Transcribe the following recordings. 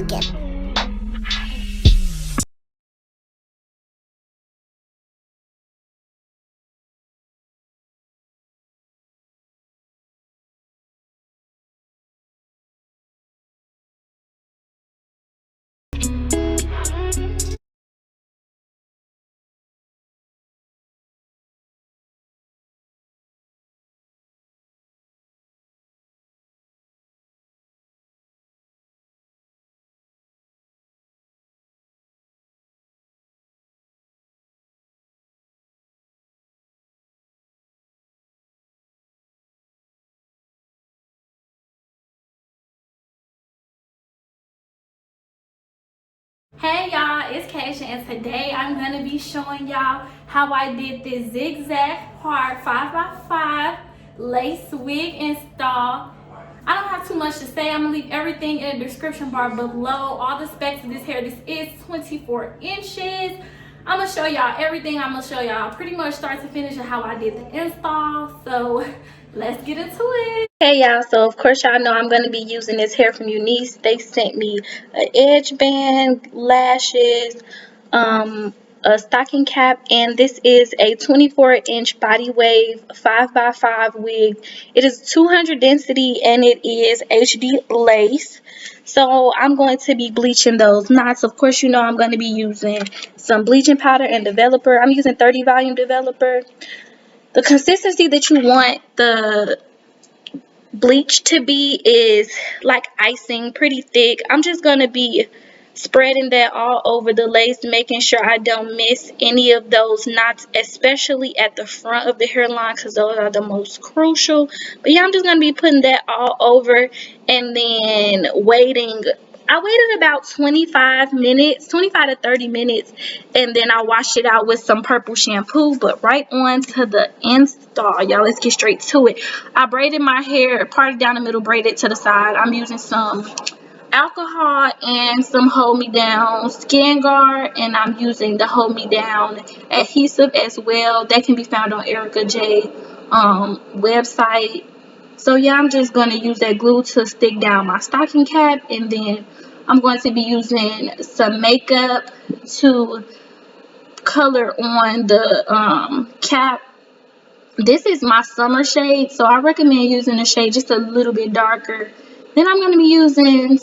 cooking. Hey y'all, it's Kasia, and today I'm going to be showing y'all how I did this zigzag part 5x5 lace wig install. I don't have too much to say. I'm going to leave everything in the description bar below. All the specs of this hair. This is 24 inches. I'm going to show y'all everything. I'm going to show y'all pretty much start to finish of how I did the install. So let's get into it. Hey y'all, so of course y'all know I'm going to be using this hair from UNice. They sent me an edge band, lashes, a stocking cap, and this is a 24-inch body wave 5x5 wig. It is 200 density and it is HD lace. So I'm going to be bleaching those knots. Of course, you know I'm going to be using some bleaching powder and developer. I'm using 30 volume developer. The consistency that you want the bleach to be is like icing, pretty thick. I'm just going to be spreading that all over the lace, making sure I don't miss any of those knots, especially at the front of the hairline, because those are the most crucial. But yeah, I'm just going to be putting that all over and then waiting. I waited about 25 to 30 minutes, and then I washed it out with some purple shampoo. But right on to the install, y'all. Let's get straight to it. I braided my hair, parted down the middle, braided to the side. I'm using some alcohol and some hold me down skin guard, and I'm using the hold me down adhesive as well. That can be found on Erica J website. So yeah, I'm just going to use that glue to stick down my stocking cap, and then I'm going to be using some makeup to color on the cap. This is my summer shade, so I recommend using a shade just a little bit darker. Then I'm going to be using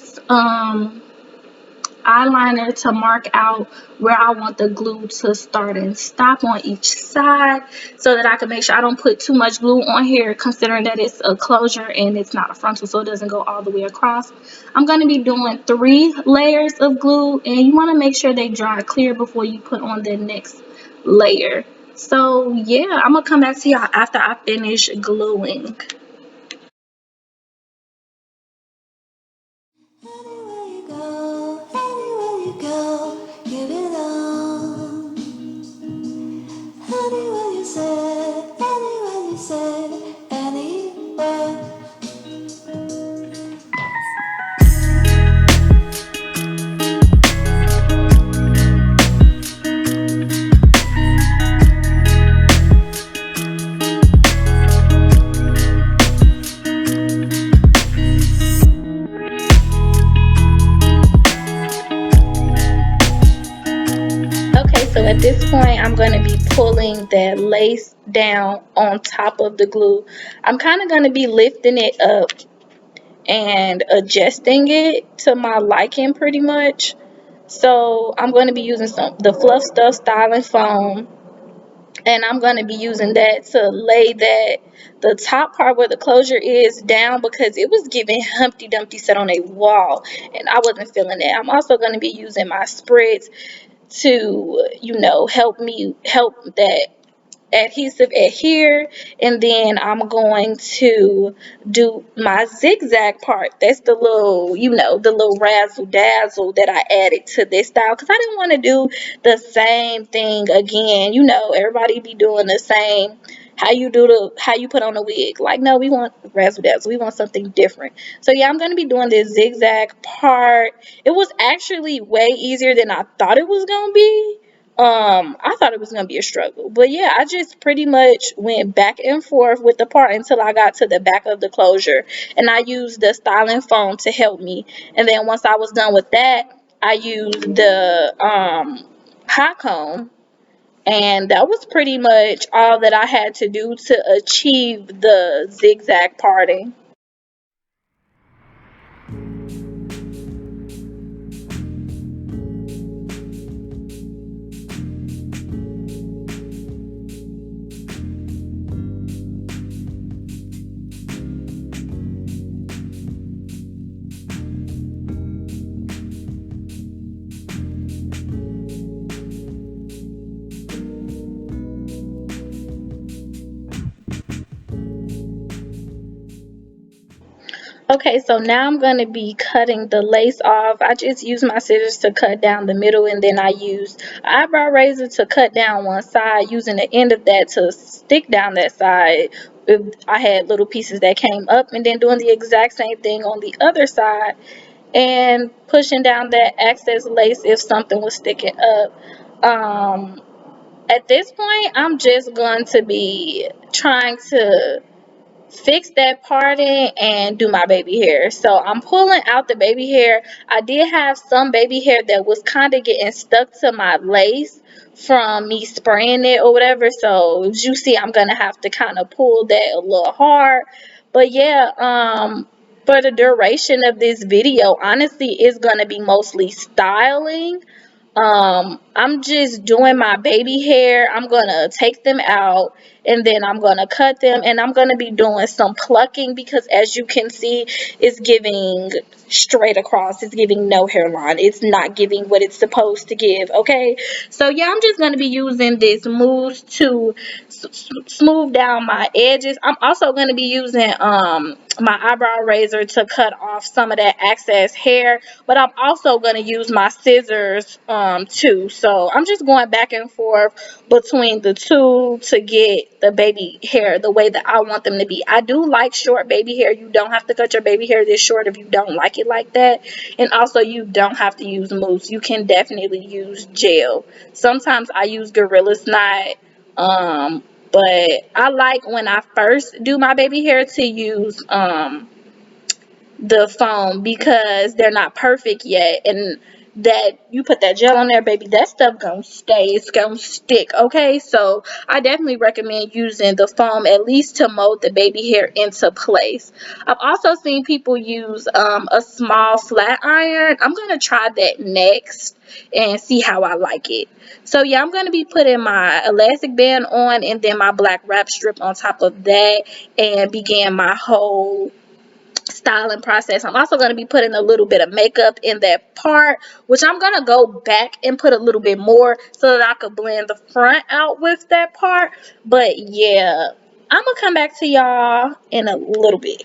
eyeliner to mark out where I want the glue to start and stop on each side, so that I can make sure I don't put too much glue on here, considering that it's a closure and it's not a frontal, so it doesn't go all the way across. I'm going to be doing 3 layers of glue, and you want to make sure they dry clear before you put on the next layer. So yeah, I'm gonna come back to y'all after I finish gluing. Anywhere you go, give it on. Anywhere you said, anywhere. Okay, so at this point, I'm going to be pulling that lace down on top of the glue. I'm kind of going to be lifting it up and adjusting it to my liking pretty much. So I'm going to be using the Fluff Stuff styling foam, and I'm going to be using that to lay the top part where the closure is down, because it was giving Humpty Dumpty set on a wall and I wasn't feeling it. I'm also going to be using my spritz to, you know, help that adhesive adhere, and then I'm going to do my zigzag part. That's the little, you know, the little razzle dazzle that I added to this style, because I didn't want to do the same thing again. You know, everybody be doing the same, how you put on a wig. Like, no, we want razzle dazzle, we want something different. So yeah, I'm going to be doing this zigzag part. It was actually way easier than I thought it was going to be. I thought it was gonna be a struggle. But yeah, I just pretty much went back and forth with the part until I got to the back of the closure. And I used the styling foam to help me. And then once I was done with that, I used the hot comb, and that was pretty much all that I had to do to achieve the zigzag parting. Okay, so now I'm going to be cutting the lace off. I just use my scissors to cut down the middle, and then I use an eyebrow razor to cut down one side, using the end of that to stick down that side if I had little pieces that came up, and then doing the exact same thing on the other side and pushing down that excess lace if something was sticking up. At this point, I'm just going to be trying to fix that parting and do my baby hair. So I'm pulling out the baby hair. I did have some baby hair that was kind of getting stuck to my lace from me spraying it or whatever. So as you see, I'm gonna have to kind of pull that a little hard. But yeah, for the duration of this video, honestly, it's gonna be mostly styling. I'm just doing my baby hair. I'm gonna take them out, and then I'm gonna cut them, and I'm gonna be doing some plucking because as you can see, it's giving straight across. It's giving no hairline. It's not giving what it's supposed to give. Okay, so yeah, I'm just gonna be using this mousse to smooth down my edges. I'm also gonna be using my eyebrow razor to cut off some of that excess hair, but I'm also going to use my scissors too. So I'm just going back and forth between the two to get the baby hair the way that I want them to be. I do like short baby hair. You don't have to cut your baby hair this short if you don't like it like that. And also you don't have to use mousse. You can definitely use gel. Sometimes I use Gorilla Snot. But I like when I first do my baby hair to use the foam because they're not perfect yet, and that you put that gel on there, baby, that stuff gonna stay, it's gonna stick. Okay, so I definitely recommend using the foam at least to mold the baby hair into place. I've also seen people use a small flat iron. I'm gonna try that next and see how I like it. So yeah, I'm gonna be putting my elastic band on and then my black wrap strip on top of that and begin my whole styling process. I'm also going to be putting a little bit of makeup in that part, which I'm going to go back and put a little bit more so that I could blend the front out with that part. But yeah, I'm going to come back to y'all in a little bit.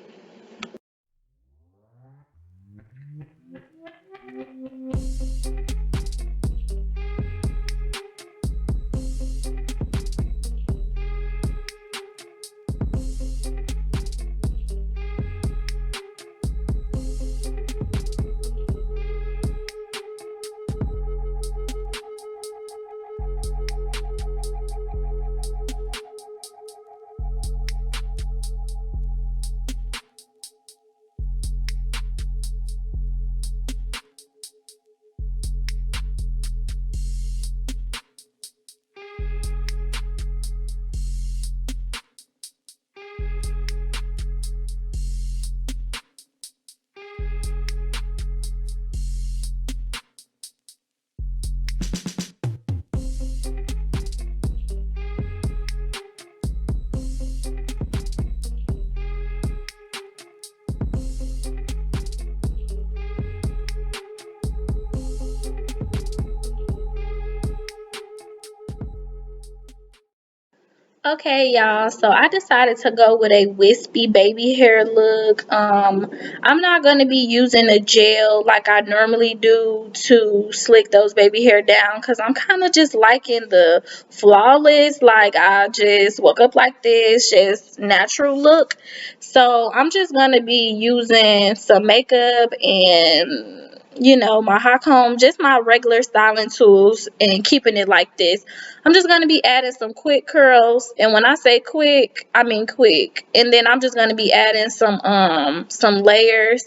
Okay, y'all. So I decided to go with a wispy baby hair look. I'm not gonna be using a gel like I normally do to slick those baby hair down because I'm kind of just liking the flawless, like I just woke up like this, just natural look. So I'm just gonna be using some makeup and you know, my hot comb, just my regular styling tools, and keeping it like this. I'm just going to be adding some quick curls, and when I say quick, I mean quick. And then I'm just going to be adding some layers,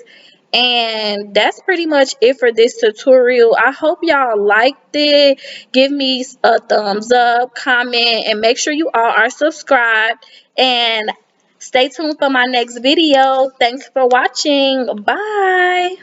and that's pretty much it for this tutorial. I hope y'all liked it. Give me a thumbs up, comment, and make sure you all are subscribed, and stay tuned for my next video. Thanks for watching. Bye.